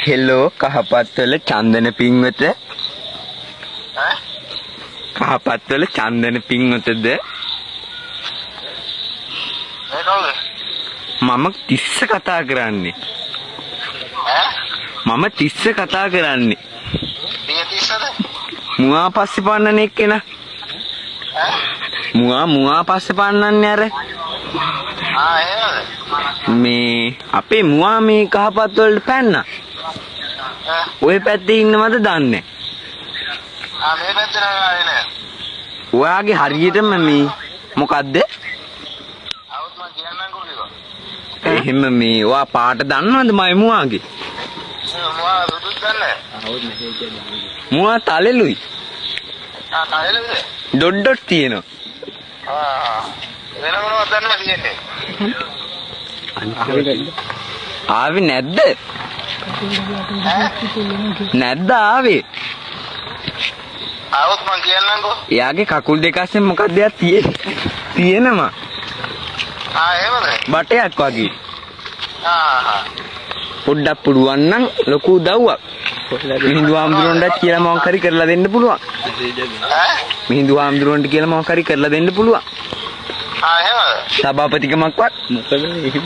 Hello කහපත්වල Chandana පින්වත. කහපත්වල Chandana පින්වතද? මම තිස්ස කතා කරන්නේ. මම තිස්ස කතා කරන්නේ. මුවා පස්සේ පන්නන එක්කෙන. මුවා පස්සේ පන්නන්නේ අර. මේ අපේ මුවා මේ කහපත් වලට පැන්නා. ඔය පැත්තේ ඉන්නවද දන්නේ? මේ පැත්තේ නෑ. ඔයාගේ හරියටම මේ මොකද්ද? අවුත් මම කියන්නම්කෝ කිව්වා. එහෙම මේ ඔයා පාට දන්නවද මයි මුවාගේ? මුවා දුදුත් දන්නේ. මුවා තලෙලුයි. තලෙලුද? ඩොට් තියෙනවා. වෙන මොනවද දන්නවද කියන්නේ? ආවේ නැද්ද? නැද්ද ආවේ? આવුත් මං කියන්නම්කෝ. එයාගේ කකුල් දෙක අස්සෙන් මොකක්ද එයා තියෙනවා. එහෙමද? බටයක් වගේ. පොඩ්ඩක් පුළුවන් නම් ලොකු උදව්වක්. මිහිඳු ආම්දුරන්ට කියලා මොකක් හරි කරලා දෙන්න පුළුවන්. මිහිඳු ආම්දුරන්ට කියලා මොකක් හරි කරලා දෙන්න පුළුවන්. එහෙමද? සභාපතිකමක්වත් මොකද එහෙම.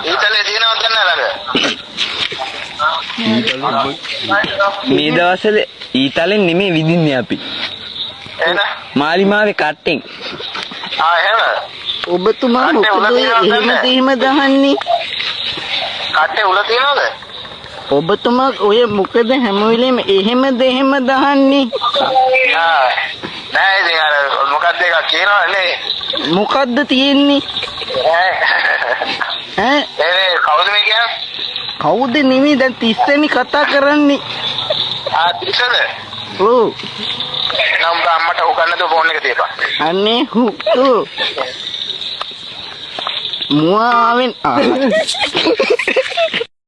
ඊතලේ තියෙනවද නැලක? මේ දවස්වල ඊතලෙන් නෙමෙයි විදින්නේ අපි. එහෙනම් මාලිමාවේ කට්ටෙන්. එහෙමද? ඔබතුමා මොකද එහෙම දහන්නේ? කට්ටේ උල තියනවද? ඔබතුමා ඔය මොකද හැම වෙලෙම එහෙම දහන්නේ? නෑ ඉතින් අර මොකක්ද එකක් කියනවනේ. මොකද්ද තියෙන්නේ? ඈ කවුද මේ කියන්නේ? කවුද නෙමෙයි දැන් තිස්සෙනි කතා කරන්නේ. තිස්සද? ඔව්. නම් අම්මට උගන්නද ෆෝන් එක තියපන්. අනේ හුතු. මුවාවෙන්